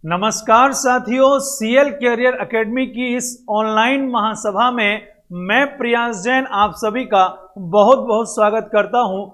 नमस्कार साथियों, CL career academy की इस ऑनलाइन महासभा में मैं प्रियांश जैन आप सभी का बहुत बहुत स्वागत करता हूं।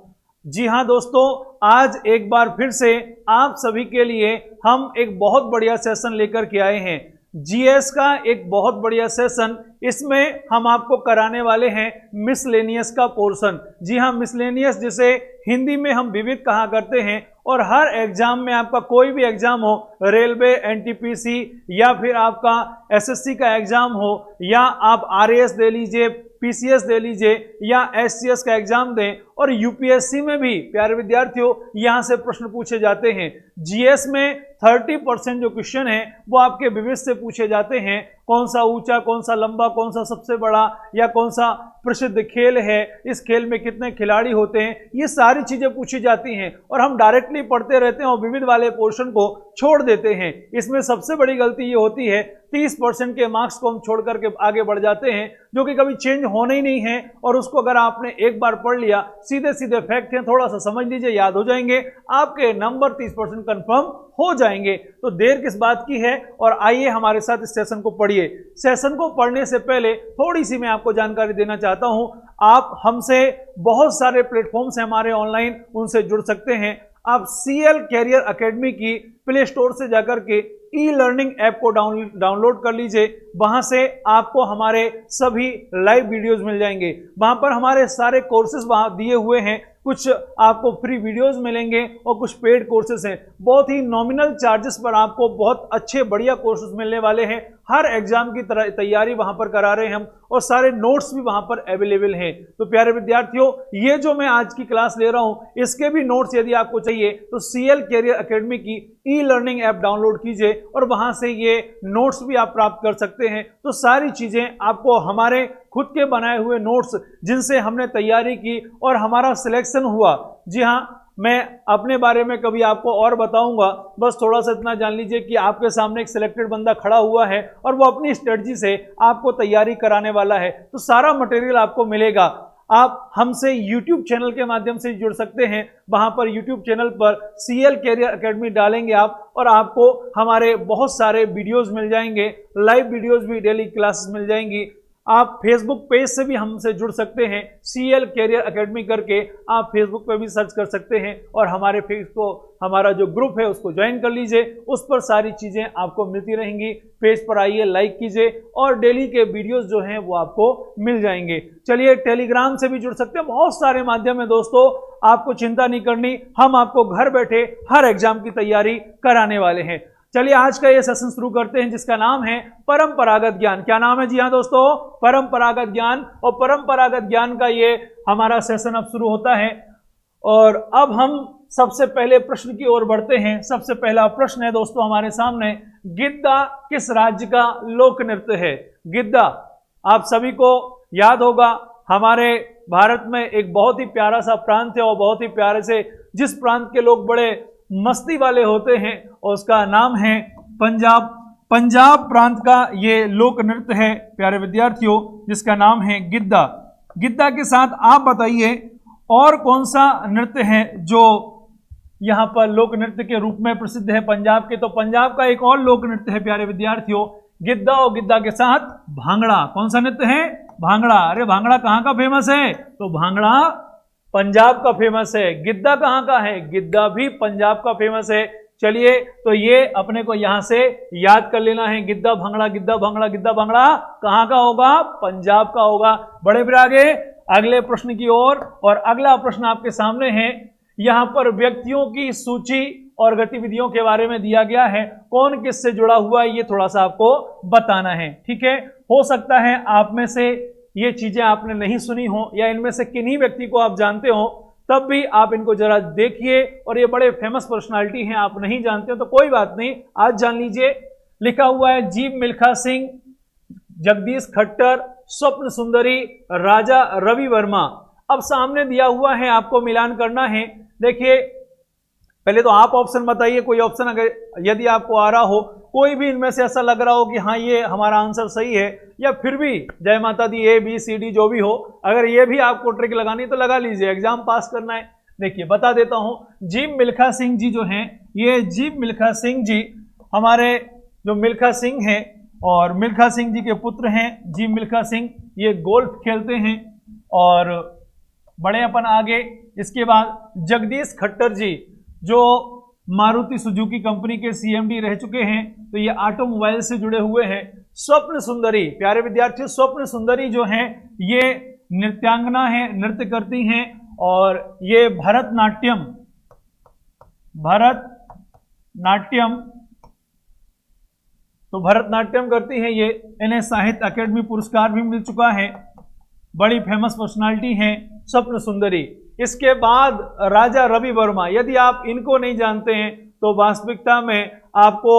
जी हां दोस्तों, आज एक बार फिर से आप सभी के लिए हम एक बहुत बढ़िया सेशन लेकर के आए हैं। जीएस का एक बहुत बढ़िया सेशन। इसमें हम आपको कराने वाले हैं मिसलेनियस का पोर्शन। जी हां, मिसलेनियस जिसे हिंदी में हम विविध कहा करते हैं। और हर एग्जाम में आपका कोई भी एग्जाम हो, रेलवे, एनटीपीसी या फिर आपका एसएससी का एग्जाम हो, या आप आरएएस दे लीजिए, पीसीएस दे लीजिए, या एससीएस का एग्जाम दें, और यूपीएससी में भी प्यारे विद्यार्थियों यहां से प्रश्न पूछे जाते हैं। जीएस में 30% जो क्वेश्चन है वो आपके विविध से पूछे जाते हैं। कौन सा ऊंचा, कौन सा लंबा, कौन सा सबसे बड़ा, या कौन सा प्रसिद्ध खेल है, इस खेल में कितने खिलाड़ी होते हैं, ये सारी चीजें पूछी जाती हैं। और हम डायरेक्टली पढ़ते रहते हैं और विविध वाले पोर्शन को छोड़ देते हैं। इसमें सबसे बड़ी गलती ये होती है 30% के मार्क्स को हम छोड़ करके आगे बढ़ जाते हैं, जो कि कभी चेंज होने ही नहीं है। और उसको अगर आपने एक बार पढ़ लिया, सीधे सीधे फैक्ट है, थोड़ा सा समझ लीजिए, याद हो जाएंगे, आपके नंबर 30% कंफर्म हो जाएंगे। तो देर किस बात की है, और आइए हमारे साथ इस सेशन को पढ़िए। सेशन को पढ़ने से पहले थोड़ी सी मैं आपको जानकारी देना चाहता हूं। आप हमसे बहुत सारे प्लेटफॉर्म्स हैं हमारे ऑनलाइन, उनसे जुड़ सकते हैं। आप सीएल कैरियर एकेडमी की प्ले स्टोर से जाकर के ई लर्निंग ऐप को डाउनलोड कर लीजिए। वहां से आपको हमारे सभी लाइव वीडियोस मिल जाएंगे। वहां पर हमारे सारे कोर्सेज वहां दिए हुए हैं। कुछ आपको फ्री वीडियोस मिलेंगे और कुछ पेड कोर्सेज हैं। बहुत ही नॉमिनल चार्जेस पर आपको बहुत अच्छे बढ़िया कोर्सेज मिलने वाले हैं। हर एग्जाम की तरह तैयारी वहां पर करा रहे हैं हम, और सारे नोट्स भी वहां पर अवेलेबल हैं। तो प्यारे विद्यार्थियों, ये जो मैं आज की क्लास ले रहा हूं, इसके भी नोट्स यदि आपको चाहिए तो सीएल कैरियर एकेडमी की ई लर्निंग ऐप डाउनलोड कीजिए और वहां से ये नोट्स भी आप प्राप्त कर सकते हैं। तो सारी चीजें आपको हमारे खुद के बनाए हुए नोट्स, जिनसे हमने तैयारी की और हमारा सिलेक्शन हुआ। जी हां, मैं अपने बारे में कभी आपको और बताऊंगा, बस थोड़ा सा इतना जान लीजिए कि आपके सामने एक सिलेक्टेड बंदा खड़ा हुआ है और वो अपनी स्ट्रेटजी से आपको तैयारी कराने वाला है। तो सारा मटेरियल आपको मिलेगा। आप हमसे YouTube चैनल के माध्यम से जुड़ सकते हैं। वहां पर YouTube चैनल पर सीएल कैरियर एकेडमी डालेंगे आप, और आपको हमारे बहुत सारे वीडियोस मिल जाएंगे, लाइव वीडियोस भी, डेली क्लासेस मिल जाएंगी। आप फेसबुक पेज से भी हमसे जुड़ सकते हैं, सीएल कैरियर एकेडमी करके आप फेसबुक पे भी सर्च कर सकते हैं, और हमारे हमारा जो ग्रुप है उसको ज्वाइन कर लीजिए। उस पर सारी चीजें आपको मिलती रहेंगी। पेज पर आइए, लाइक कीजिए, और डेली के वीडियोस जो हैं वो आपको मिल जाएंगे। चलिए, टेलीग्राम से भी जुड़ सकते हैं। बहुत सारे माध्यम है दोस्तों, आपको चिंता नहीं करनी। हम आपको घर बैठे हर एग्जाम की तैयारी कराने वाले हैं। चलिए, आज का ये सेशन शुरू करते हैं, जिसका नाम है परंपरागत ज्ञान। क्या नाम है? जी हाँ दोस्तों, परंपरागत ज्ञान। और परंपरागत ज्ञान का ये हमारा सेशन अब शुरू होता है। और अब हम सबसे पहले प्रश्न की ओर बढ़ते हैं। सबसे पहला प्रश्न है दोस्तों हमारे सामने, गिद्दा किस राज्य का लोक नृत्य है? गिद्दा आप सभी को याद होगा, हमारे भारत में एक बहुत ही प्यारा सा प्रांत है, और बहुत ही प्यारे से जिस प्रांत के लोग बड़े मस्ती वाले होते हैं, और उसका नाम है पंजाब। पंजाब प्रांत का ये लोक नृत्य है प्यारे विद्यार्थियों, जिसका नाम है गिद्दा। गिद्दा के साथ आप बताइए और कौन सा नृत्य है जो यहां पर लोक नृत्य के रूप में प्रसिद्ध है पंजाब के? तो पंजाब का एक और लोक नृत्य है प्यारे विद्यार्थियों, गिद्दा, और गिद्दा के साथ भांगड़ा। कौन सा नृत्य है? भांगड़ा। अरे भांगड़ा कहां का फेमस है? तो भांगड़ा पंजाब का फेमस है। गिद्दा कहां का है? गिद्दा भी पंजाब का फेमस है। चलिए, तो ये अपने को यहां से याद कर लेना है, गिद्दा भांगड़ा, गिद्दा भांगड़ा, गिद्दा भांगड़ा कहां का होगा? पंजाब का होगा। बड़े फिर आगे अगले प्रश्न की ओर। और अगला प्रश्न आपके सामने है। यहां पर व्यक्तियों की सूची और गतिविधियों के बारे में दिया गया है। कौन किससे जुड़ा हुआ है, ये थोड़ा सा आपको बताना है। ठीक है, हो सकता है आप में से ये चीजें आपने नहीं सुनी हो, या इनमें से किन्हीं व्यक्ति को आप जानते हो, तब भी आप इनको जरा देखिए। और ये बड़े फेमस पर्सनालिटी हैं, आप नहीं जानते हो तो कोई बात नहीं, आज जान लीजिए। लिखा हुआ है जीव मिल्खा सिंह, जगदीश खट्टर, स्वप्न सुंदरी, राजा रवि वर्मा। अब सामने दिया हुआ है, आपको मिलान करना है। देखिए, पहले तो आप ऑप्शन बताइए, कोई ऑप्शन अगर यदि आपको आ रहा हो, कोई भी इनमें से ऐसा लग रहा हो कि हाँ ये हमारा आंसर सही है, या फिर भी जय माता दी ए बी सी डी जो भी हो, अगर ये भी आपको ट्रिक लगानी तो लगा लीजिए, एग्जाम पास करना है। देखिए बता देता हूं, जीव मिल्खा सिंह जी जो हैं, ये जीव मिल्खा सिंह जी हमारे जो मिल्खा सिंह हैं और मिल्खा सिंह जी के पुत्र हैं जी मिल्खा सिंह, ये गोल्फ खेलते हैं और बड़े अपन आगे। इसके बाद जगदीश खट्टर जी जो मारुति सुजुकी कंपनी के सीएमडी रह चुके हैं, तो ये ऑटोमोबाइल से जुड़े हुए हैं। स्वप्न सुंदरी, प्यारे विद्यार्थियों, स्वप्न सुंदरी जो हैं ये नृत्यांगना है, नृत्य करती हैं और ये भरतनाट्यम तो भरतनाट्यम करती है ये। इन्हें साहित्य अकेडमी पुरस्कार भी मिल चुका है, बड़ी फेमस पर्सनालिटी हैं स्वप्न सुंदरी। इसके बाद राजा रवि वर्मा, यदि आप इनको नहीं जानते हैं तो वास्तविकता में आपको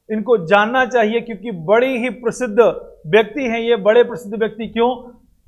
इनको जानना चाहिए, क्योंकि बड़ी ही प्रसिद्ध व्यक्ति हैं ये। बड़े प्रसिद्ध व्यक्ति क्यों?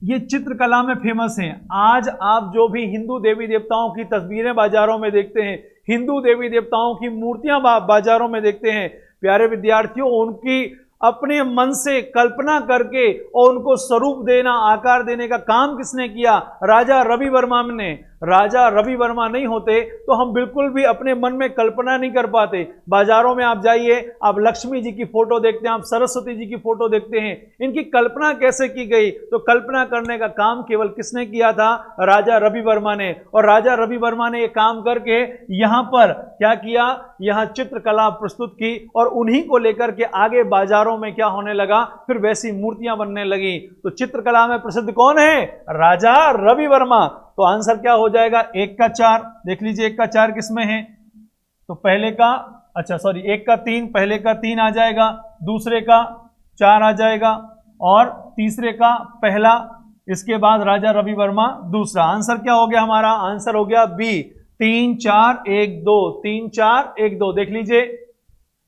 ये चित्रकला में फेमस हैं। आज आप जो भी हिंदू देवी देवताओं की तस्वीरें बाजारों में देखते हैं, हिंदू देवी देवताओं की मूर्तियां बाजारों में देखते हैं, प्यारे विद्यार्थियों, उनकी अपने मन से कल्पना करके और उनको स्वरूप देना, आकार देने का काम किसने किया? राजा रवि वर्मा ने। राजा रवि वर्मा नहीं होते तो हम बिल्कुल भी अपने मन में कल्पना नहीं कर पाते। बाजारों में आप जाइए, आप लक्ष्मी जी की फोटो देखते हैं, आप सरस्वती जी की फोटो देखते हैं, इनकी कल्पना कैसे की गई? तो कल्पना करने का काम केवल किसने किया था? राजा रवि वर्मा ने। और राजा रवि वर्मा ने ये काम करके यहां पर क्या किया? यहां चित्रकला प्रस्तुत की और उन्हीं को लेकर के आगे बाजारों में क्या होने लगा? फिर वैसी मूर्तियां बनने लगी। तो चित्रकला में प्रसिद्ध कौन है? राजा रवि वर्मा। तो आंसर क्या हो जाएगा? 1 का 4। देख लीजिए 1 का 4 किसमें है? तो पहले का, अच्छा सॉरी, 1 का 3, पहले का 3 आ जाएगा, दूसरे का 4 आ जाएगा और तीसरे का पहला, इसके बाद राजा रवि वर्मा दूसरा। आंसर क्या हो गया हमारा? आंसर हो गया बी, 3 4 1 2, 3 4 1 2। देख लीजिए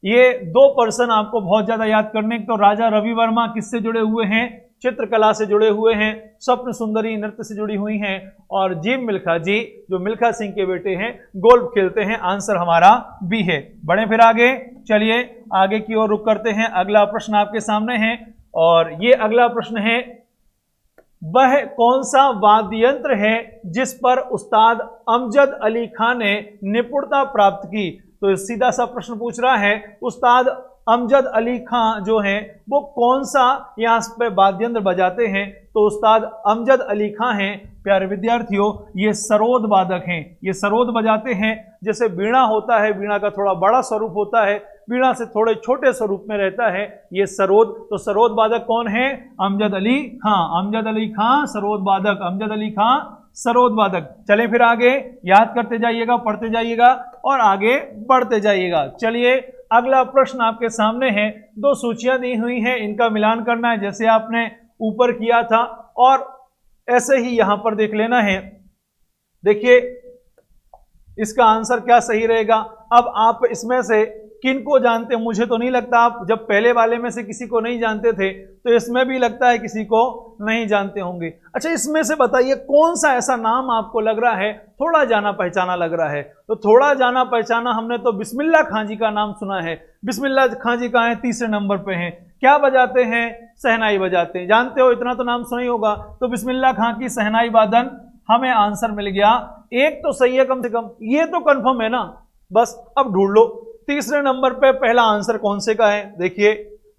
ये 2 पर्सन आपको बहुत ज्यादा याद करने। तो राजा रवि वर्मा किससे जुड़े हुए हैं? चित्रकला से जुड़े हुए हैं। स्वप्न सुंदरी नृत्य से जुड़ी हुई हैं और जी मिल्खा जी जो मिल्खा सिंह के बेटे हैं गोल्फ खेलते हैं। आंसर हमारा बी है। बढ़े फिर आगे, चलिए आगे की ओर रुख करते हैं। अगला प्रश्न आपके सामने है और ये अगला प्रश्न है, वह कौन सा वाद्य यंत्र है जिस पर उस्ताद अमजद अली खां ने निपुणता प्राप्त की? तो सीधा सा प्रश्न पूछ रहा है, उस्ताद अमजद अली खां जो हैं वो कौन सा यहाँ पे वाद्य यंत्र बजाते हैं? तो उस्ताद अमजद अली खां हैं प्यारे विद्यार्थियों, ये सरोद वादक हैं। ये सरोद बजाते हैं। जैसे वीणा होता है, वीणा का थोड़ा बड़ा स्वरूप होता है, वीणा से थोड़े छोटे स्वरूप में रहता है ये सरोद। तो सरोद वादक कौन है? अमजद अली खां। अमजद अली खां सरोद वादक, अमजद अली खां सरोद वादक। चलें फिर आगे, याद करते जाइएगा, पढ़ते जाइएगा और आगे बढ़ते जाइएगा। चलिए अगला प्रश्न आपके सामने है। 2 सूचियां दी हुई हैं, इनका मिलान करना है जैसे आपने ऊपर किया था और ऐसे ही यहां पर देख लेना है। देखिए इसका आंसर क्या सही रहेगा। अब आप इसमें से किनको जानते हैं? मुझे तो नहीं लगता, आप जब पहले वाले में से किसी को नहीं जानते थे तो इसमें भी लगता है किसी को नहीं जानते होंगे। अच्छा इसमें से बताइए कौन सा ऐसा नाम आपको लग रहा है थोड़ा जाना पहचाना लग रहा है? तो थोड़ा जाना पहचाना हमने तो बिस्मिल्लाह खां जी का नाम सुना है। बिस्मिल्लाह खां जी कहाँ है? तीसरे नंबर पे हैं। क्या बजाते हैं? शहनाई बजाते हैं। जानते हो, इतना तो नाम सुना ही होगा। तो बिस्मिल्लाह खां की शहनाई वादन हमें आंसर मिल गया। एक तो सही है कम से कम, ये तो कंफर्म है ना। बस अब ढूंढ लो तीसरे नंबर पे पहला आंसर कौन से का है। देखिए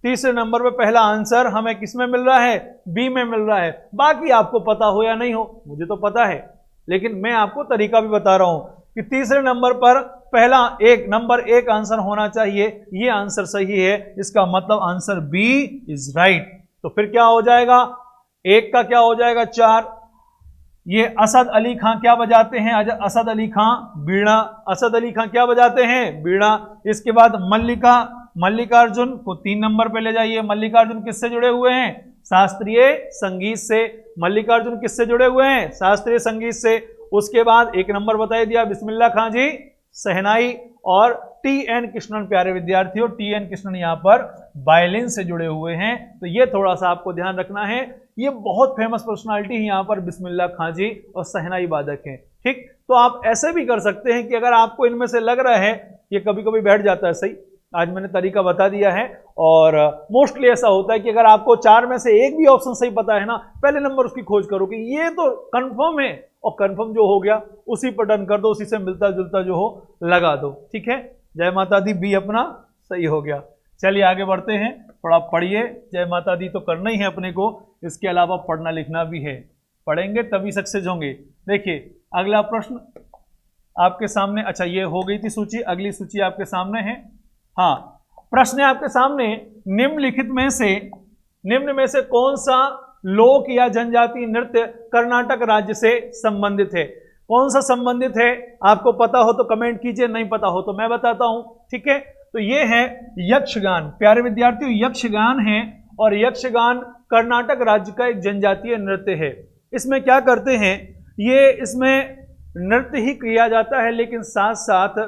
तीसरे नंबर पे पहला आंसर हमें किस में मिल रहा है? बी में मिल रहा है। बाकी आपको पता हो या नहीं हो, मुझे तो पता है, लेकिन मैं आपको तरीका भी बता रहा हूं कि तीसरे नंबर पर पहला नंबर 1 आंसर होना चाहिए। ये आंसर सही है, इसका मतलब आंसर बी इज राइट। तो फिर क्या हो जाएगा? 1 का क्या हो जाएगा? 4। ये असद अली खां क्या बजाते हैं? असद अली खां बीड़ा। असद अली खां क्या बजाते हैं? बीड़ा। इसके बाद मल्लिकार्जुन को 3 नंबर पे ले जाइए। मल्लिकार्जुन किससे जुड़े हुए हैं? शास्त्रीय संगीत से। मल्लिकार्जुन किससे जुड़े हुए हैं? शास्त्रीय संगीत से। उसके बाद 1 नंबर बता दिया बिस्मिल्लाह खां जी शहनाई और टी.एन. कृष्णन। प्यारे विद्यार्थियों टी.एन. कृष्णन यहाँ पर वायलिन से जुड़े हुए हैं। तो ये थोड़ा सा आपको ध्यान रखना है। ये बहुत फेमस पर्सनालिटी है यहाँ पर बिस्मिल्लाह खां जी और शहनाई वादक हैं। ठीक, तो आप ऐसे भी कर सकते हैं कि अगर आपको इनमें से लग रहा है, ये कभी कभी बैठ जाता है सही, आज मैंने तरीका बता दिया है और मोस्टली ऐसा होता है कि अगर आपको 4 में से एक भी ऑप्शन सही पता है ना, पहले नंबर उसकी खोज करो कि ये तो कंफर्म है, और कंफर्म जो हो गया उसी पर डन कर दो, उसी से मिलता जुलता जो हो लगा दो। ठीक है, जय माता दी, बी अपना सही हो गया। चलिए आगे बढ़ते हैं, थोड़ा पढ़िए, जय माता दी तो करना ही है अपने को, इसके अलावा पढ़ना लिखना भी है, पढ़ेंगे तभी सक्सेस होंगे। देखिए अगला प्रश्न आपके सामने, अच्छा ये हो गई थी सूची, अगली सूची आपके सामने है। हाँ, प्रश्न है आपके सामने, निम्न में से कौन सा लोक या जनजातीय नृत्य कर्नाटक राज्य से संबंधित है? कौन सा संबंधित है? आपको पता हो तो कमेंट कीजिए, नहीं पता हो तो मैं बताता हूं, ठीक है। तो ये है यक्षगान, प्यारे विद्यार्थियों यक्षगान है, और यक्षगान कर्नाटक राज्य का एक जनजातीय नृत्य है। इसमें क्या करते हैं, ये इसमें नृत्य ही किया जाता है, लेकिन साथ साथ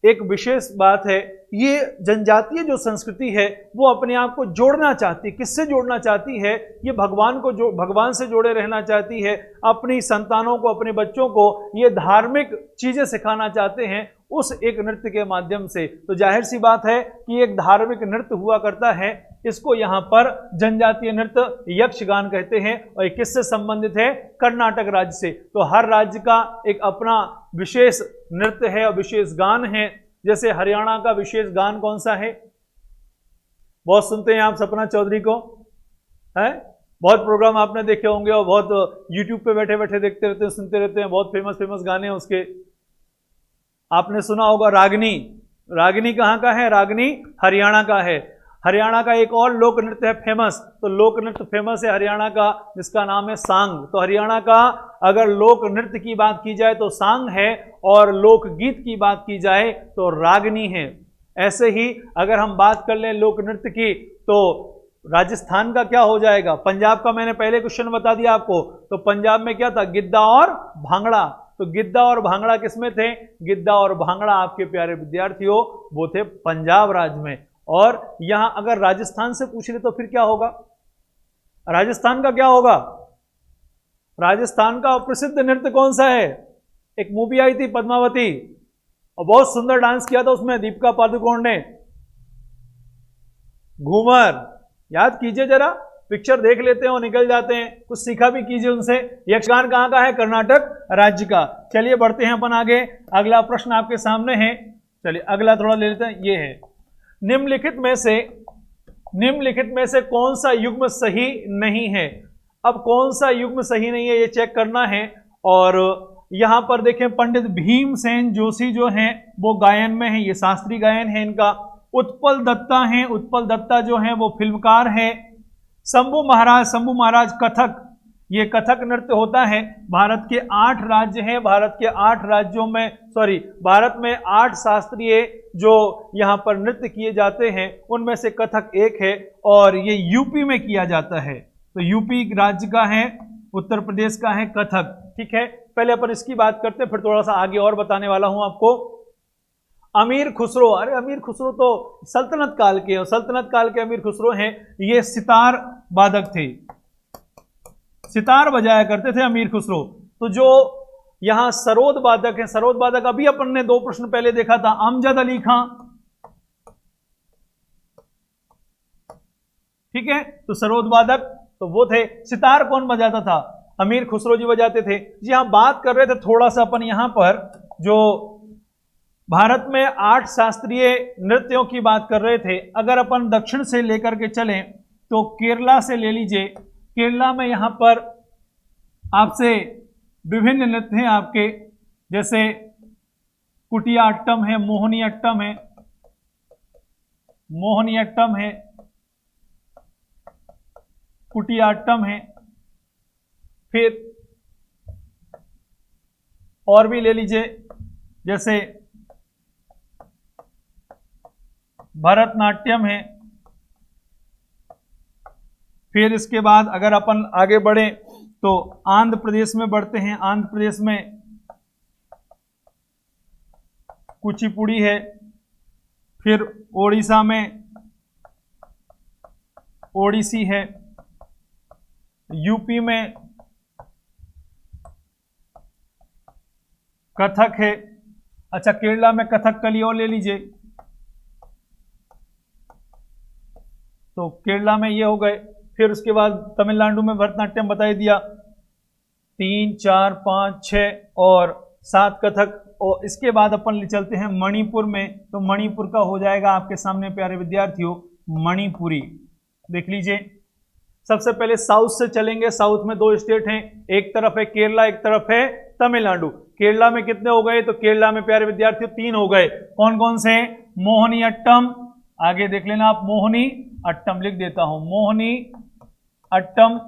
एक विशेष बात है, ये जनजातीय जो संस्कृति है वो अपने आप को जोड़ना चाहती है। किससे जोड़ना चाहती है? ये भगवान से जोड़े रहना चाहती है, अपनी संतानों को, अपने बच्चों को ये धार्मिक चीजें सिखाना चाहते हैं उस एक नृत्य के माध्यम से। तो जाहिर सी बात है कि एक धार्मिक नृत्य हुआ करता है, इसको यहाँ पर जनजातीय नृत्य यक्षगान कहते हैं, और किससे संबंधित है? कर्नाटक राज्य से। तो हर राज्य का एक अपना विशेष नृत्य है और विशेष गान है। जैसे हरियाणा का विशेष गान कौन सा है? बहुत सुनते हैं आप सपना चौधरी को, है, बहुत प्रोग्राम आपने देखे होंगे और बहुत यूट्यूब पे बैठे बैठे देखते रहते हैं, सुनते रहते हैं, बहुत फेमस गाने हैं उसके। आपने सुना होगा रागनी, रागनी कहाँ का है? रागनी हरियाणा का है। हरियाणा का एक और लोक नृत्य है फेमस, तो लोक नृत्य फेमस है हरियाणा का, जिसका नाम है सांग। तो हरियाणा का अगर लोक नृत्य की बात की जाए तो सांग है, और लोक गीत की बात की जाए तो रागनी है। ऐसे ही अगर हम बात कर लें लोक नृत्य की, तो राजस्थान का क्या हो जाएगा? पंजाब का मैंने पहले क्वेश्चन बता दिया आपको, तो पंजाब में क्या था? गिद्दा और भांगड़ा। तो गिद्दा और भांगड़ा किसमें थे? गिद्दा और भांगड़ा आपके प्यारे विद्यार्थियों वो थे पंजाब राज्य में। और यहां अगर राजस्थान से पूछ ले तो फिर क्या होगा? राजस्थान का क्या होगा? राजस्थान का प्रसिद्ध नृत्य कौन सा है? एक मूवी आई थी पद्मावती, और बहुत सुंदर डांस किया था उसमें दीपिका पादुकोण ने, घूमर। याद कीजिए जरा, पिक्चर देख लेते हैं और निकल जाते हैं, कुछ सीखा भी कीजिए उनसे। यक्षगान कहां का है? कर्नाटक राज्य का। चलिए बढ़ते हैं अपन आगे, अगला प्रश्न आपके सामने है। चलिए अगला थोड़ा ले लेते हैं, ये है, निम्नलिखित में से कौन सा युग्म सही नहीं है? अब कौन सा युग्म सही नहीं है ये चेक करना है। और यहां पर देखें, पंडित भीमसेन जोशी जो हैं वो गायन में है, ये शास्त्रीय गायन है इनका। उत्पल दत्ता हैं, उत्पल दत्ता जो हैं वो फिल्मकार है। शंभू महाराज कथक, ये कथक नृत्य होता है। भारत के 8 राज्य हैं, भारत के 8 राज्यों में, भारत में 8 शास्त्रीय जो यहाँ पर नृत्य किए जाते हैं उनमें से कथक एक है, और ये यूपी में किया जाता है। तो यूपी राज्य का है, उत्तर प्रदेश का है कथक, ठीक है। पहले अपन इसकी बात करते हैं, फिर थोड़ा सा आगे और बताने वाला हूं आपको। अमीर खुसरो, अरे अमीर खुसरो तो सल्तनत काल के, और सल्तनत काल के अमीर खुसरो हैं, ये सितार वादक थे, सितार बजाया करते थे अमीर खुसरो। तो जो यहां सरोद वादक है, सरोद वादक अभी अपन ने 2 प्रश्न पहले देखा था, अमजद अली खां, ठीक है। तो सरोद वादक तो वो थे। सितार कौन बजाता था? अमीर खुसरो जी बजाते थे। जी हाँ, बात कर रहे थे थोड़ा सा अपन यहां पर, जो भारत में 8 शास्त्रीय नृत्यों की बात कर रहे थे। अगर अपन दक्षिण से लेकर के चलें तो केरला से ले लीजिए। केरला में यहां पर आपसे विभिन्न नृत्य हैं आपके, जैसे कुटियाट्टम है, मोहिनीअट्टम है, मोहिनीअट्टम है, कुटियाट्टम है, फिर और भी ले लीजिए जैसे भरतनाट्यम है। फिर इसके बाद अगर अपन आगे बढ़े तो आंध्र प्रदेश में बढ़ते हैं। आंध्र प्रदेश में कुचिपुड़ी है। फिर ओडिशा में ओडिसी है। यूपी में कथक है। अच्छा, केरला में कथकली और ले लीजिए, तो केरला में ये हो गए। फिर उसके बाद तमिलनाडु में भरतनाट्यम बता ही दिया, 3, 4, 5, 6 और 7 कथक। और इसके बाद अपन चलते हैं मणिपुर में, तो मणिपुर का हो जाएगा आपके सामने प्यारे विद्यार्थियों मणिपुरी। देख लीजिए, सबसे पहले साउथ से चलेंगे। साउथ में 2 स्टेट हैं, एक तरफ है केरला, एक तरफ है तमिलनाडु। केरला में कितने हो गए? तो केरला में प्यारे विद्यार्थियों 3 हो गए। कौन कौन से? मोहिनी अट्टम, आगे देख लेना आप, मोहिनी अट्टम लिख देता हूं, मोहिनी अट्टम,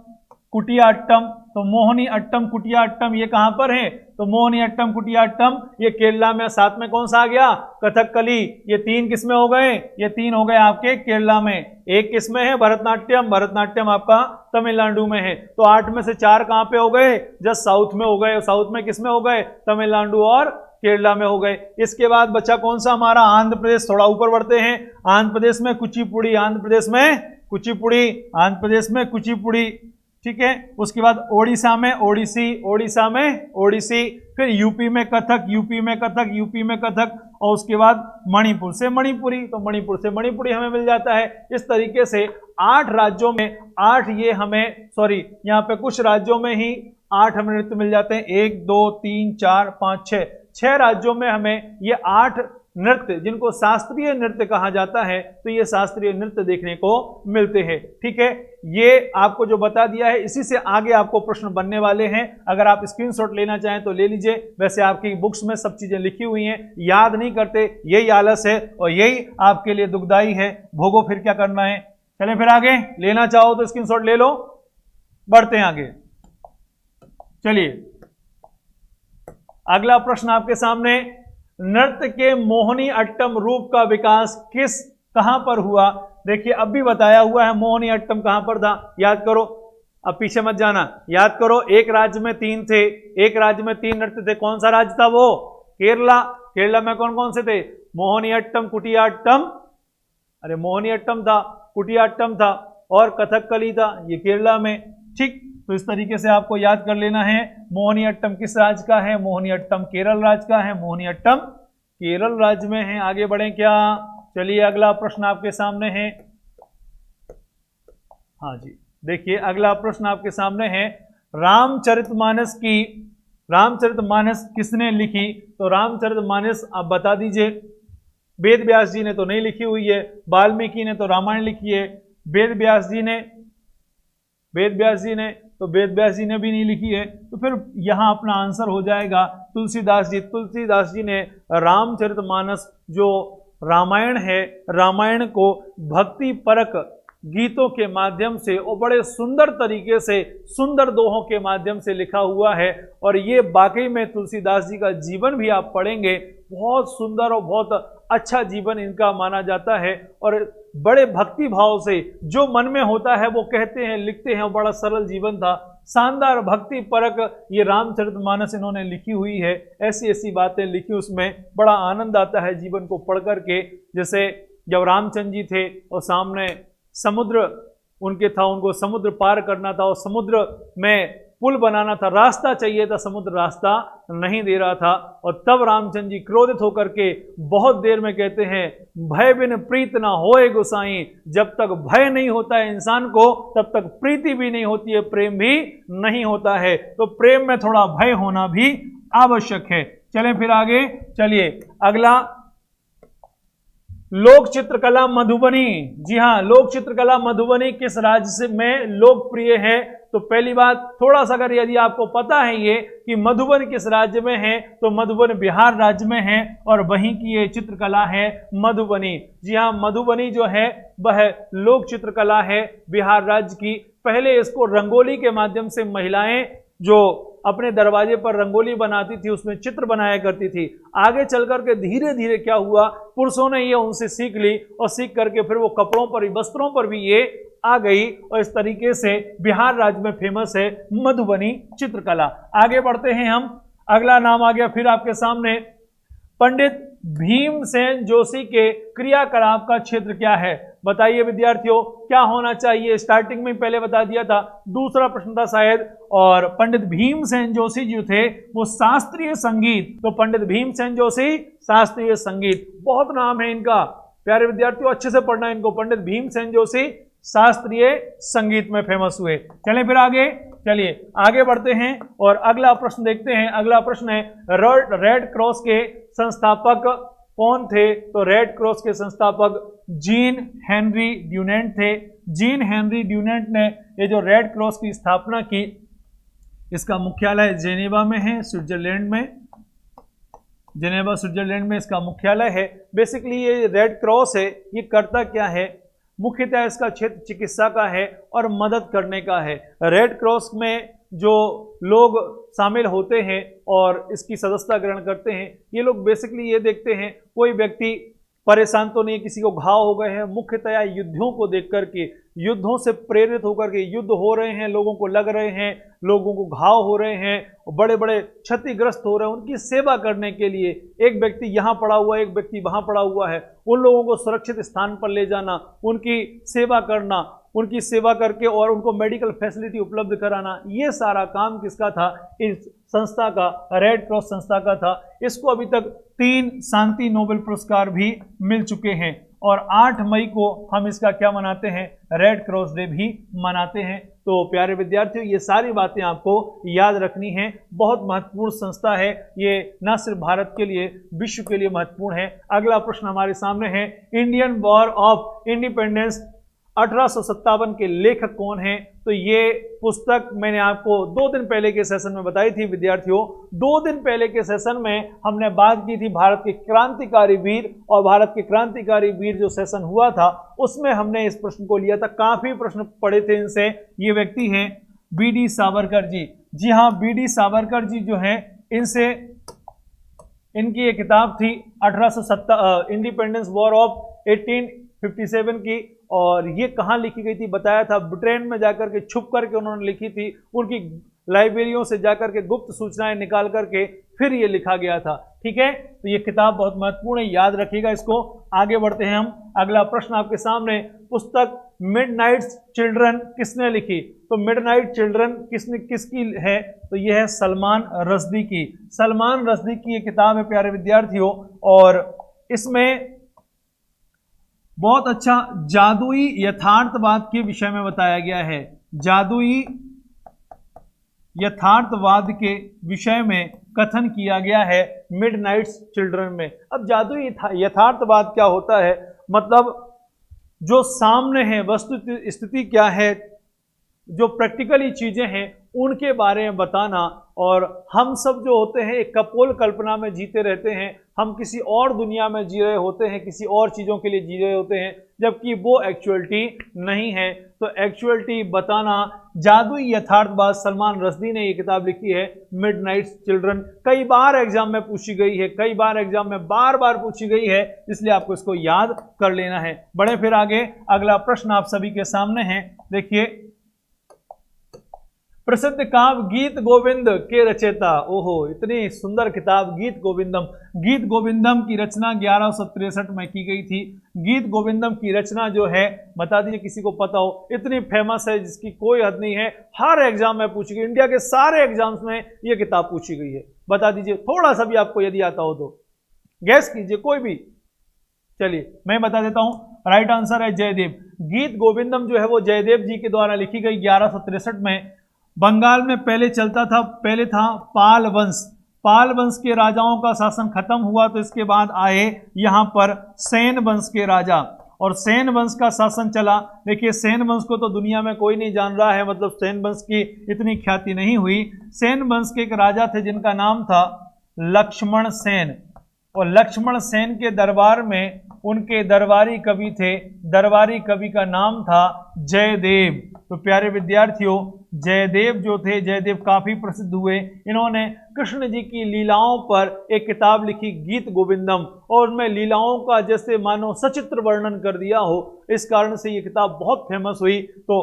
कुटिया अट्टम। तो मोहिनी अट्टम, कुटिया अट्टम ये कहां पर है? तो मोहिनी अट्टम, कुटिया अट्टम ये केरला में। साथ में कौन सा आ गया? कथकली। ये 3 किसमें हो गए? ये 3 हो गए आपके केरला में। एक किसमें है? भरतनाट्यम, भरतनाट्यम आपका तमिलनाडु में है। तो 8 में से 4 कहां पे हो गए? जस्ट साउथ में हो गए। साउथ में किसमें हो गए? तमिलनाडु और केरला में हो गए। इसके बाद बचा कौन सा हमारा? आंध्र प्रदेश। थोड़ा ऊपर बढ़ते हैं। आंध्र प्रदेश में कुचिपुड़ी, आंध्र प्रदेश में कुचिपुड़ी, आंध्र प्रदेश में कुचिपुड़ी, ठीक है। उसके बाद ओडिशा में ओडिसी, ओडिशा में ओडिसी। फिर यूपी में कथक, यूपी में कथक, यूपी में कथक। और उसके बाद मणिपुर से मणिपुरी, तो मणिपुर से मणिपुरी हमें मिल जाता है। इस तरीके से 8 राज्यों में 8 ये हमें, सॉरी यहाँ पे कुछ राज्यों में ही 8 हमें नृत्य मिल जाते हैं। 1 2 3 4 5 6 राज्यों में हमें ये 8 नृत्य, जिनको शास्त्रीय नृत्य कहा जाता है, तो ये शास्त्रीय नृत्य देखने को मिलते हैं। ठीक है, ये आपको जो बता दिया है, इसी से आगे आपको प्रश्न बनने वाले हैं। अगर आप स्क्रीनशॉट लेना चाहें तो ले लीजिए। वैसे आपकी बुक्स में सब चीजें लिखी हुई हैं, याद नहीं करते, यही आलस है और यही आपके लिए दुखदाई है। भोगो, फिर क्या करना है। चलें फिर आगे, लेना चाहो तो स्क्रीनशॉट ले लो। बढ़ते हैं आगे। चलिए, अगला प्रश्न आपके सामने, नृत्य के मोहिनी अट्टम रूप का विकास कहां पर हुआ? देखिए, अब भी बताया हुआ है मोहिनी अट्टम कहां पर था, याद करो। अब पीछे मत जाना, याद करो। एक राज्य में 3 थे, एक राज्य में 3 नृत्य थे। कौन सा राज्य था वो? केरला। केरला में कौन कौन से थे? मोहिनी अट्टम, कुटिया अट्टम, अरे मोहिनी अट्टम था, कुटिया अट्टम था और कथकली था, ये केरला में। ठीक, तो इस तरीके से आपको याद कर लेना है। मोहिनी अट्टम किस राज्य का है? मोहिनी अट्टम केरल राज्य का है। मोहिनी अट्टम केरल राज्य में है। आगे बढ़े क्या? चलिए, अगला प्रश्न आपके सामने है। हाँ जी, देखिए अगला प्रश्न आपके सामने है, रामचरितमानस किसने लिखी? तो रामचरितमानस आप बता दीजिए। वेद व्यास जी ने तो नहीं लिखी हुई है, वाल्मीकि ने तो रामायण लिखी है, वेद व्यास जी ने तो वेद व्यास जी ने भी नहीं लिखी है। तो फिर यहां अपना आंसर हो जाएगा तुलसीदास जी। तुलसीदास जी ने रामचरितमानस, जो रामायण है, रामायण को भक्ति परक गीतों के माध्यम से और बड़े सुंदर तरीके से, सुंदर दोहों के माध्यम से लिखा हुआ है। और ये वाकई में तुलसीदास जी का जीवन भी आप पढ़ेंगे, बहुत सुंदर और बहुत अच्छा जीवन इनका माना जाता है। और बड़े भक्ति भाव से जो मन में होता है वो कहते हैं, लिखते हैं। बड़ा सरल जीवन था, शानदार भक्ति परक ये रामचरितमानस इन्होंने लिखी हुई है। ऐसी ऐसी बातें लिखी, उसमें बड़ा आनंद आता है जीवन को पढ़ करके। जैसे जब रामचंद्र जी थे और सामने समुद्र उनके था, उनको समुद्र पार करना था और समुद्र में पुल बनाना था, रास्ता चाहिए था, समुद्र रास्ता नहीं दे रहा था। और तब रामचंद्र जी क्रोधित होकर के बहुत देर में कहते हैं, भय बिन प्रीत ना होए गोसाई। जब तक भय नहीं होता है इंसान को, तब तक प्रीति भी नहीं होती है, प्रेम भी नहीं होता है। तो प्रेम में थोड़ा भय होना भी आवश्यक है। चलें फिर आगे। चलिए, अगला, लोक चित्रकला मधुबनी। जी हाँ, लोक चित्रकला मधुबनी किस राज्य से में लोकप्रिय है? तो पहली बात, थोड़ा सा अगर यदि आपको पता है ये कि मधुबन किस राज्य में है, तो मधुबन बिहार राज्य में है और वहीं की ये चित्रकला है मधुबनी। जी हाँ, मधुबनी जो है वह लोक चित्रकला है बिहार राज्य की। पहले इसको रंगोली के माध्यम से महिलाएं जो अपने दरवाजे पर रंगोली बनाती थी, उसमें चित्र बनाया करती थी। आगे चल करके धीरे धीरे क्या हुआ, पुरुषों ने ये उनसे सीख ली और सीख करके फिर वो कपड़ों पर, वस्त्रों पर भी ये आ गई। और इस तरीके से बिहार राज्य में फेमस है मधुबनी चित्रकला। आगे बढ़ते हैं हम। अगला नाम आ गया फिर आपके सामने, पंडित भीमसेन जोशी के क्रियाकलाप का क्षेत्र क्या है? बताइए विद्यार्थियों, क्या होना चाहिए? स्टार्टिंग में पहले बता दिया था, दूसरा प्रश्न था शायद। और पंडित भीमसेन जोशी जो थे वो शास्त्रीय संगीत, तो पंडित भीमसेन जोशी शास्त्रीय संगीत, बहुत नाम है इनका प्यारे विद्यार्थियों, अच्छे से पढ़ना इनको। पंडित भीमसेन जोशी शास्त्रीय संगीत में फेमस हुए। चलें फिर आगे। चलिए आगे बढ़ते हैं और अगला प्रश्न देखते हैं। अगला प्रश्न है रेड क्रॉस के संस्थापक कौन थे? तो रेड क्रॉस के संस्थापक जीन हेनरी ड्यूनेंट थे। जीन हेनरी ड्यूनेंट ने ये जो रेड क्रॉस की स्थापना की, इसका मुख्यालय जेनेवा में है, स्विट्जरलैंड में। जेनेवा स्विट्जरलैंड में इसका मुख्यालय है। बेसिकली ये रेड क्रॉस है, ये करता क्या है? मुख्यतः इसका क्षेत्र चिकित्सा का है और मदद करने का है। रेड क्रॉस में जो लोग शामिल होते हैं और इसकी सदस्यता ग्रहण करते हैं, ये लोग बेसिकली ये देखते हैं कोई व्यक्ति परेशान तो नहीं, किसी को घाव हो गए हैं, मुख्यतया युद्धों को देख करके, युद्धों से प्रेरित होकर के, युद्ध हो रहे हैं, लोगों को लग रहे हैं, लोगों को घाव हो रहे हैं, बड़े बड़े क्षतिग्रस्त हो रहे हैं, उनकी सेवा करने के लिए एक व्यक्ति यहाँ पड़ा हुआ है, एक व्यक्ति वहाँ पड़ा हुआ है, उन लोगों को सुरक्षित स्थान पर ले जाना, उनकी सेवा करना, उनकी सेवा करके और उनको मेडिकल फैसिलिटी उपलब्ध कराना, ये सारा काम किसका था? इस संस्था का, रेड क्रॉस संस्था का था। इसको अभी तक 3 शांति नोबेल पुरस्कार भी मिल चुके हैं और 8 मई को हम इसका क्या मनाते हैं? रेड क्रॉस डे भी मनाते हैं। तो प्यारे विद्यार्थियों, ये सारी बातें आपको याद रखनी है। बहुत महत्वपूर्ण संस्था है ये, न सिर्फ भारत के लिए, विश्व के लिए महत्वपूर्ण है। अगला प्रश्न हमारे सामने है, इंडियन वॉर ऑफ इंडिपेंडेंस 1857 के लेखक कौन हैं? तो ये पुस्तक मैंने आपको 2 दिन पहले के सेशन में बताई थी विद्यार्थियों। 2 दिन पहले के सेशन में हमने बात की थी भारत के क्रांतिकारी वीर, और भारत के क्रांतिकारी वीर जो सेशन हुआ था उसमें हमने इस प्रश्न को लिया था। काफी प्रश्न पढ़े थे इनसे। ये व्यक्ति हैं बी.डी. सावरकर जी। जी हाँ, बी.डी. सावरकर जी जो हैं, इनसे इनकी एक किताब थी 1870 इंडिपेंडेंस वॉर ऑफ 1857 की, और ये कहाँ लिखी गई थी बताया था, ब्रिटेन में जाकर के छुप करके उन्होंने लिखी थी। उनकी लाइब्रेरियों से जाकर के गुप्त सूचनाएं निकाल करके फिर ये लिखा गया था। ठीक है, तो ये किताब बहुत महत्वपूर्ण है, याद रखिएगा इसको। आगे बढ़ते हैं हम। अगला प्रश्न आपके सामने, पुस्तक मिडनाइट चिल्ड्रन किसने लिखी? तो मिडनाइट चिल्ड्रन किसकी है? तो ये है सलमान रश्दी की। सलमान रश्दी की ये किताब है प्यारे विद्यार्थियों, और इसमें बहुत अच्छा जादुई यथार्थवाद के विषय में बताया गया है। जादुई यथार्थवाद के विषय में कथन किया गया है मिडनाइट चिल्ड्रन में। अब जादुई यथार्थवाद क्या होता है? मतलब जो सामने है, वस्तु स्थिति क्या है, जो प्रैक्टिकली चीजें हैं उनके बारे में बताना। और हम सब जो होते हैं एक कपोल कल्पना में जीते रहते हैं, हम किसी और दुनिया में जी रहे होते हैं, किसी और चीज़ों के लिए जी रहे होते हैं, जबकि वो एक्चुअलिटी नहीं है। तो एक्चुअलिटी बताना, जादुई यथार्थवाद, सलमान रश्दी ने ये किताब लिखी है मिडनाइट चिल्ड्रन। कई बार एग्जाम में पूछी गई है, कई बार एग्जाम में बार बार पूछी गई है, इसलिए आपको इसको याद कर लेना है। बढ़े फिर आगे। अगला प्रश्न आप सभी के सामने है, देखिए, प्रसिद्ध काव्य गीत गोविंद के रचयिता, ओहो इतनी सुंदर किताब गीत गोविंदम। गीत गोविंदम की रचना 1163 में की गई थी। गीत गोविंदम की रचना जो है, बता दीजिए किसी को पता हो, इतनी फेमस है जिसकी कोई हद नहीं है, हर एग्जाम में पूछी गई, इंडिया के सारे एग्जाम्स में यह किताब पूछी गई है। बता दीजिए, थोड़ा सा भी आपको यदि आता हो तो गैस कीजिए, कोई भी। चलिए मैं बता देता हूं, राइट आंसर है जयदेव। गीत गोविंदम जो है वो जयदेव जी के द्वारा लिखी गई 1163 में। बंगाल में पहले था पाल वंश। पाल वंश के राजाओं का शासन खत्म हुआ तो इसके बाद आए यहाँ पर सेन वंश के राजा, और सेन वंश का शासन चला। देखिए, सेन वंश को तो दुनिया में कोई नहीं जान रहा है, मतलब सेन वंश की इतनी ख्याति नहीं हुई। सेन वंश के एक राजा थे जिनका नाम था लक्ष्मण सेन, और लक्ष्मण सेन के दरबार में उनके दरबारी कवि थे, दरबारी कवि का नाम था जयदेव। तो प्यारे विद्यार्थियों, जयदेव जो थे, जयदेव काफी प्रसिद्ध हुए। इन्होंने कृष्ण जी की लीलाओं पर एक किताब लिखी गीत गोविंदम, और उनमें लीलाओं का जैसे मानो सचित्र वर्णन कर दिया हो, इस कारण से ये किताब बहुत फेमस हुई। तो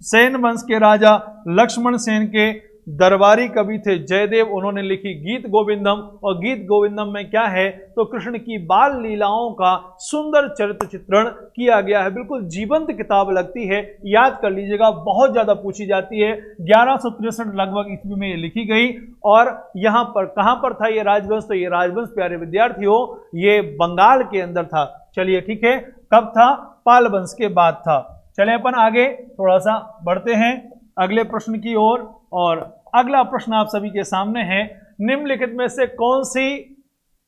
सेन वंश के राजा लक्ष्मण सेन के दरबारी कवि थे जयदेव, उन्होंने लिखी गीत गोविंदम। और गीत गोविंदम में क्या है, तो कृष्ण की बाल लीलाओं का सुंदर चरित्र चित्रण किया गया है। बिल्कुल जीवंत किताब लगती है, याद कर लीजिएगा, बहुत ज्यादा पूछी जाती है। 1163 लगभग ईस्वी में ये लिखी गई। और यहाँ पर कहां पर था ये राजवंश? तो ये राजवंश प्यारे विद्यार्थियों ये बंगाल के अंदर था। चलिए ठीक है, कब था? पाल वंश के बाद था। चले अपन आगे थोड़ा सा बढ़ते हैं। अगले प्रश्न की ओर। और अगला प्रश्न आप सभी के सामने है, निम्नलिखित में से कौन सी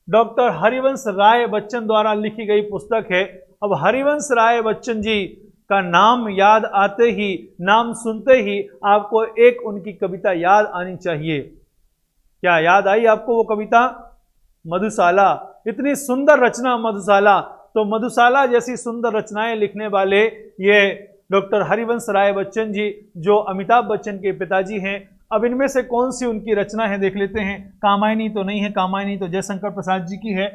डॉक्टर हरिवंश राय बच्चन द्वारा लिखी गई पुस्तक है। अब हरिवंश राय बच्चन जी का नाम याद आते ही, नाम सुनते ही आपको एक उनकी कविता याद आनी चाहिए। क्या याद आई आपको वो कविता? मधुशाला। इतनी सुंदर रचना मधुशाला। तो मधुशाला जैसी सुंदर रचनाएं लिखने वाले ये डॉक्टर हरिवंश राय बच्चन जी, जो अमिताभ बच्चन के पिताजी हैं। अब इनमें से कौन सी उनकी रचना है देख लेते हैं। कामायनी तो नहीं है, कामायनी तो जयशंकर प्रसाद जी की है।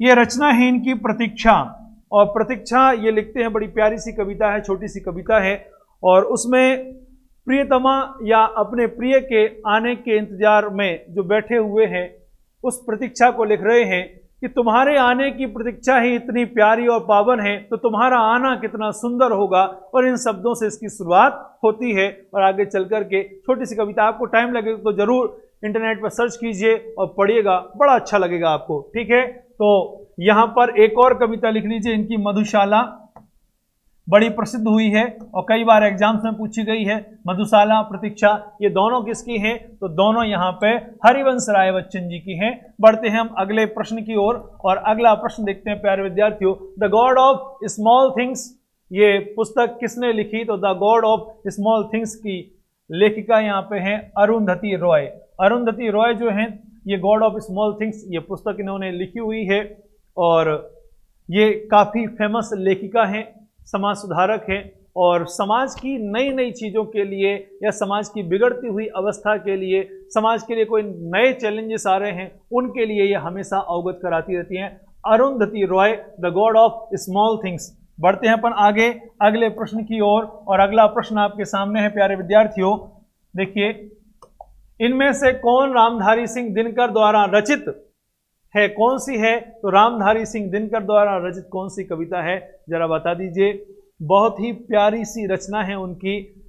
ये रचना है इनकी प्रतीक्षा। और प्रतीक्षा ये लिखते हैं, बड़ी प्यारी सी कविता है, छोटी सी कविता है। और उसमें प्रियतमा या अपने प्रिय के आने के इंतजार में जो बैठे हुए हैं, उस प्रतीक्षा को लिख रहे हैं कि तुम्हारे आने की प्रतीक्षा ही इतनी प्यारी और पावन है, तो तुम्हारा आना कितना सुंदर होगा। और इन शब्दों से इसकी शुरुआत होती है। और आगे चल करके छोटी सी कविता, आपको टाइम लगेगा तो जरूर इंटरनेट पर सर्च कीजिए और पढ़िएगा, बड़ा अच्छा लगेगा आपको। ठीक है, तो यहां पर एक और कविता लिख लीजिए इनकी, मधुशाला, बड़ी प्रसिद्ध हुई है और कई बार एग्जाम्स में पूछी गई है। मधुशाला, प्रतीक्षा, ये दोनों किसकी हैं? तो दोनों यहाँ पे हरिवंश राय बच्चन जी की हैं। बढ़ते हैं हम अगले प्रश्न की ओर। और अगला प्रश्न देखते हैं प्यारे विद्यार्थियों, the God of small things, ये पुस्तक किसने लिखी? तो the God of small things की लेखिका यहाँ पे हैं अरुंधति रॉय। अरुंधति रॉय जो हैं, ये गॉड ऑफ स्मॉल थिंग्स ये पुस्तक इन्होंने लिखी हुई है। और ये काफी फेमस लेखिका हैं, समाज सुधारक हैं। और समाज की नई नई चीज़ों के लिए या समाज की बिगड़ती हुई अवस्था के लिए, समाज के लिए कोई नए चैलेंजेस आ रहे हैं, उनके लिए ये हमेशा अवगत कराती रहती हैं। Arundhati Roy, the God of small things. बढ़ते हैं अपन आगे अगले प्रश्न की ओर। और अगला प्रश्न आपके सामने है प्यारे विद्यार्थियों, देखिए, इनमें से कौन रामधारी सिंह दिनकर द्वारा रचित है? कौन सी है? तो रामधारी सिंह दिनकर द्वारा रचित कौन सी कविता है, जरा बता दीजिए। बहुत ही प्यारी सी रचना है उनकी,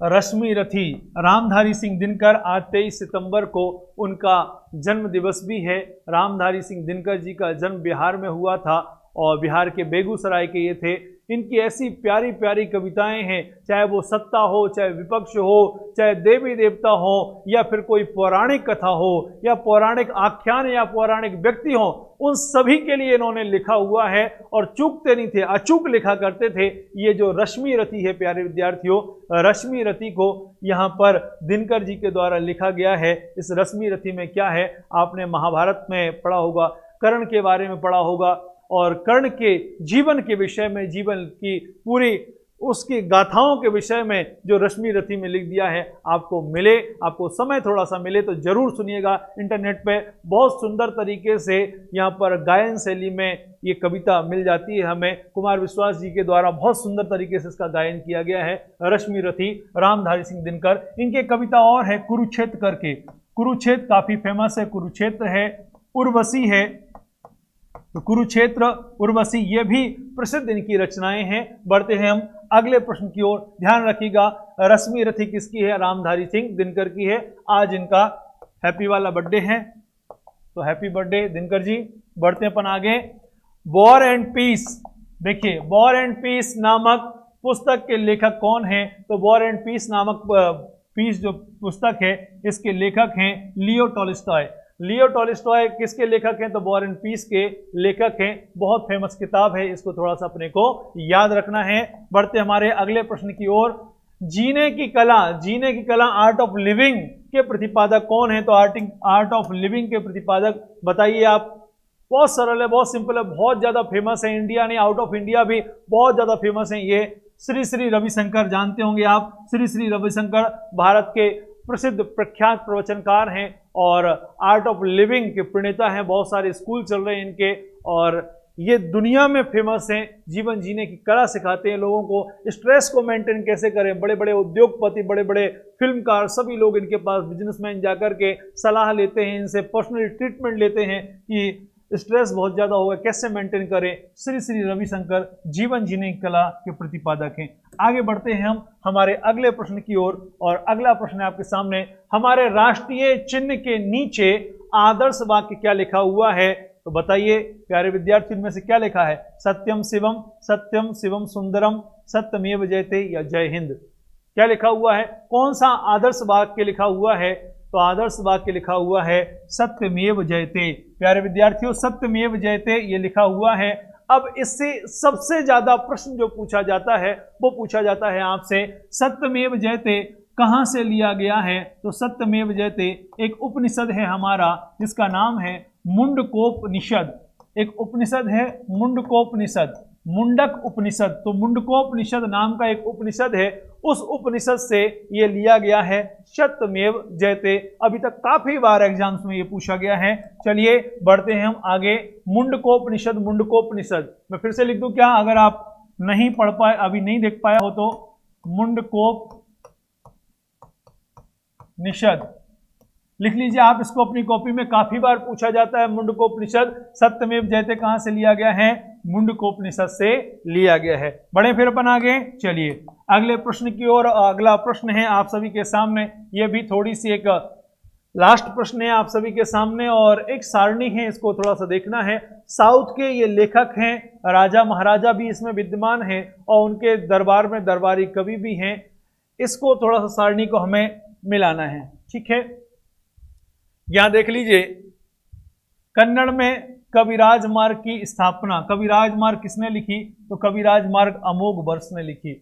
रश्मि रथी। रामधारी सिंह दिनकर, आज 23 सितंबर को उनका जन्म दिवस भी है। रामधारी सिंह दिनकर जी का जन्म बिहार में हुआ था और बिहार के बेगूसराय के ये थे। इनकी ऐसी प्यारी प्यारी कविताएं हैं, चाहे वो सत्ता हो, चाहे विपक्ष हो, चाहे देवी देवता हो, या फिर कोई पौराणिक कथा हो, या पौराणिक आख्यान या पौराणिक व्यक्ति हो, उन सभी के लिए इन्होंने लिखा हुआ है। और चूकते नहीं थे, अचूक लिखा करते थे। ये जो रश्मि रथी है प्यारे विद्यार्थियों, रश्मि रथी को यहाँ पर दिनकर जी के द्वारा लिखा गया है। इस रश्मि रथी में क्या है, आपने महाभारत में पढ़ा होगा, कर्ण के बारे में पढ़ा होगा। और कर्ण के जीवन के विषय में, जीवन की पूरी उसकी गाथाओं के विषय में जो रश्मि रथी में लिख दिया है, आपको मिले, आपको समय थोड़ा सा मिले तो जरूर सुनिएगा। इंटरनेट पे बहुत सुंदर तरीके से यहाँ पर गायन शैली में ये कविता मिल जाती है हमें। कुमार विश्वास जी के द्वारा बहुत सुंदर तरीके से इसका गायन किया गया है। रश्मि रथी, रामधारी सिंह दिनकर। इनकी कविता और है कुरुक्षेत्र करके, कुरुक्षेत्र काफी फेमस है, कुरुक्षेत्र है, उर्वशी है, तो कुरुक्षेत्र, उर्वशी, ये भी प्रसिद्ध इनकी रचनाएं हैं। बढ़ते हैं हम अगले प्रश्न की ओर। ध्यान रखिएगा, रश्मि रथी किसकी है? रामधारी सिंह दिनकर की है। आज इनका हैप्पी वाला बर्थडे है, तो हैप्पी बर्थडे दिनकर जी। बढ़ते हैं अपन आगे, वॉर एंड पीस। देखिए, वॉर एंड पीस नामक पुस्तक के लेखक कौन है? तो वॉर एंड पीस नामक पीस जो पुस्तक है, इसके लेखक हैं लियो टॉल्स्टॉय। लियो टॉल्स्टॉय किसके लेखक हैं? तो वॉर एंड पीस के लेखक हैं। बहुत फेमस किताब है, इसको थोड़ा सा अपने को याद रखना है। बढ़ते हमारे अगले प्रश्न की ओर। जीने की कला, जीने की कला, आर्ट ऑफ लिविंग के प्रतिपादक कौन है? तो आर्ट ऑफ लिविंग के प्रतिपादक बताइए आप। बहुत सरल है, बहुत सिंपल है, बहुत ज्यादा फेमस है, इंडिया नहीं आउट ऑफ इंडिया भी बहुत ज्यादा फेमस है। ये श्री श्री रविशंकर, जानते होंगे आप, श्री श्री रविशंकर भारत के प्रसिद्ध प्रख्यात प्रवचनकार हैं और आर्ट ऑफ लिविंग के प्रणेता हैं। बहुत सारे स्कूल चल रहे हैं इनके और ये दुनिया में फेमस हैं। जीवन जीने की कला सिखाते हैं लोगों को, स्ट्रेस को मेंटेन कैसे करें। बड़े बड़े उद्योगपति, बड़े बड़े फिल्मकार, सभी लोग इनके पास, बिजनेसमैन जाकर के सलाह लेते हैं, इनसे पर्सनल ट्रीटमेंट लेते हैं कि स्ट्रेस बहुत ज्यादा होगा, कैसे मेंटेन करें। श्री श्री रविशंकर जीवन जीने की कला के प्रतिपादक हैं। आगे बढ़ते हैं हम हमारे अगले प्रश्न की ओर। और अगला प्रश्न है आपके सामने, हमारे राष्ट्रीय चिन्ह के नीचे आदर्श वाक्य क्या लिखा हुआ है? तो बताइए प्यारे विद्यार्थी, इनमें से क्या लिखा है? सत्यम शिवम सुंदरम, सत्यमेव जयते या जय हिंद। क्या लिखा हुआ है, कौन सा आदर्श वाक्य लिखा हुआ है, तो आदर्श वाक्य लिखा हुआ है सत्यमेव जयते। प्यारे विद्यार्थियों, सत्यमेव जयते ये लिखा हुआ है। अब इससे सबसे ज्यादा प्रश्न जो पूछा जाता है वो पूछा जाता है आपसे, सत्यमेव जयते कहां से लिया गया है, तो सत्यमेव जयते एक उपनिषद है हमारा जिसका नाम है मुंडकोपनिषद। एक उपनिषद है मुंडकोपनिषद, मुंडक उपनिषद। तो मुंडकोपनिषद नाम का एक उपनिषद है, उस उपनिषद से ये लिया गया है सत्यमेव जयते। अभी तक काफी बार एग्जाम्स में ये पूछा गया है। चलिए बढ़ते हैं हम आगे। मुंडकोपनिषद, मुंडकोपनिषद मैं फिर से लिख दूं क्या, अगर आप नहीं पढ़ पाए, अभी नहीं देख पाया हो तो मुंडकोपनिषद लिख लीजिए आप इसको अपनी कॉपी में। काफी बार पूछा जाता है मुंडकोपनिषद, सत्यमेव जयते कहां से लिया गया है, मुंडकोपनिषद से लिया गया है। बढ़े फिर अपन आगे, चलिए अगले प्रश्न की ओर। अगला प्रश्न है आप सभी के सामने, ये भी थोड़ी सी एक लास्ट प्रश्न है आप सभी के सामने और एक सारणी है, इसको थोड़ा सा देखना है। साउथ के ये लेखक हैं, राजा महाराजा भी इसमें विद्यमान है और उनके दरबार में दरबारी कवि भी हैं। इसको थोड़ा सा सारणी को हमें मिलाना है, ठीक है। यहां देख लीजिए, कन्नड़ में कविराज मार्ग की स्थापना, कविराज मार्ग किसने लिखी, तो कविराज मार्ग अमोघ वर्ष ने लिखी,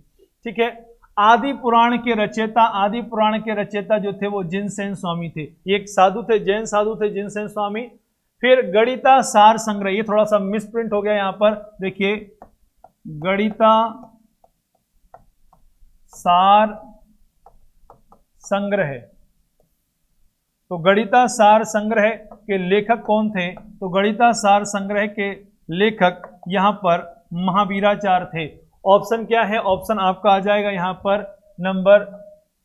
ठीक है। आदि पुराण के रचयिता, आदि पुराण के रचयिता जो थे वो जिनसेन स्वामी थे, ये एक साधु थे, जैन साधु थे जिनसेन स्वामी। फिर गणिता सार संग्रह, ये थोड़ा सा मिसप्रिंट हो गया यहां पर, देखिए गणिता सार संग्रह, तो गणिता सार संग्रह के लेखक कौन थे, तो गणिता सार संग्रह के लेखक यहां पर महावीराचार्य थे। ऑप्शन क्या है, ऑप्शन आपका आ जाएगा यहां पर नंबर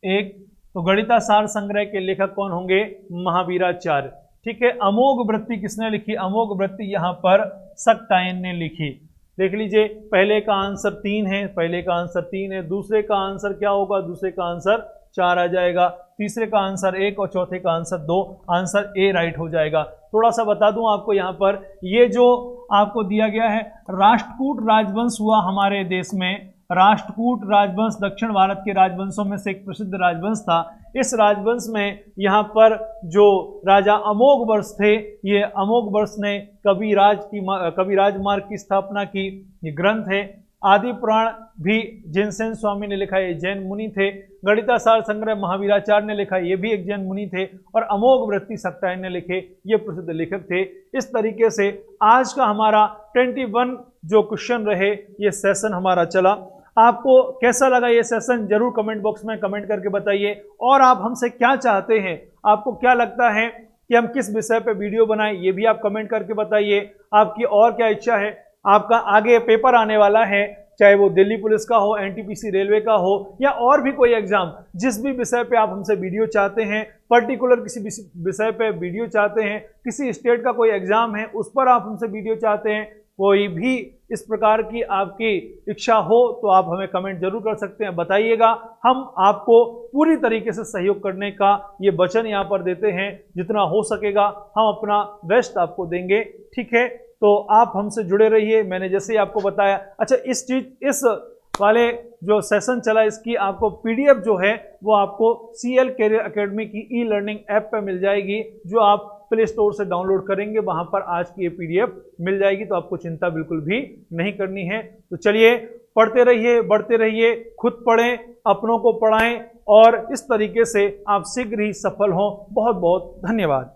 1। तो गणिता सार संग्रह के लेखक कौन होंगे, महावीराचार्य, ठीक है। अमोघ वृत्ति किसने लिखी, अमोघ वृत्ति यहां पर सक्टायन ने लिखी। देख लीजिए, पहले का आंसर 3 है, पहले का आंसर 3 है, दूसरे का आंसर क्या होगा, दूसरे का आंसर 4 आ जाएगा, तीसरे का आंसर 1 और चौथे का आंसर 2, आंसर ए राइट हो जाएगा। थोड़ा सा बता दूं आपको यहाँ पर, ये जो आपको दिया गया है, राष्ट्रकूट राजवंश हुआ हमारे देश में। राष्ट्रकूट राजवंश दक्षिण भारत के राजवंशों में से एक प्रसिद्ध राजवंश था। इस राजवंश में यहाँ पर जो राजा अमोघ वर्ष थे, ये अमोघ वर्ष ने कविराज मार्ग की स्थापना की। ये ग्रंथ है। आदि पुराण भी जिनसेन स्वामी ने लिखा, ये जैन मुनि थे। गणिता सार संग्रह महावीराचार्य ने लिखा, ये भी एक जैन मुनि थे। और अमोघ वृत्ति सक्टायन ने लिखे, ये प्रसिद्ध लेखक थे। इस तरीके से आज का हमारा 21 जो क्वेश्चन रहे, ये सेशन हमारा चला। आपको कैसा लगा ये सेशन, जरूर कमेंट बॉक्स में कमेंट करके बताइए। और आप हमसे क्या चाहते हैं, आपको क्या लगता है कि हम किस विषय पे वीडियो बनाएं, ये भी आप कमेंट करके बताइए। आपकी और क्या इच्छा है, आपका आगे पेपर आने वाला है, चाहे वो दिल्ली पुलिस का हो, एनटीपीसी रेलवे का हो, या और भी कोई एग्जाम, जिस भी विषय पे आप हमसे वीडियो चाहते हैं, पर्टिकुलर किसी विषय पे वीडियो चाहते हैं, किसी स्टेट का कोई एग्जाम है उस पर आप हमसे वीडियो चाहते हैं, कोई भी इस प्रकार की आपकी इच्छा हो तो आप हमें कमेंट जरूर कर सकते हैं, बताइएगा। हम आपको पूरी तरीके से सहयोग करने का ये वचन यहाँ पर देते हैं, जितना हो सकेगा हम अपना बेस्ट आपको देंगे, ठीक है। तो आप हमसे जुड़े रहिए। मैंने जैसे ही आपको बताया, अच्छा इस वाले जो सेशन चला, इसकी आपको पीडीएफ जो है वो आपको सीएल कैरियर एकेडमी की ई लर्निंग ऐप पे मिल जाएगी, जो आप प्ले स्टोर से डाउनलोड करेंगे, वहां पर आज की ये पीडीएफ मिल जाएगी। तो आपको चिंता बिल्कुल भी नहीं करनी है। तो चलिए, पढ़ते रहिए, बढ़ते रहिए, खुद पढ़ें, अपनों को पढ़ाएं और इस तरीके से आप शीघ्र ही सफल हों। बहुत बहुत धन्यवाद।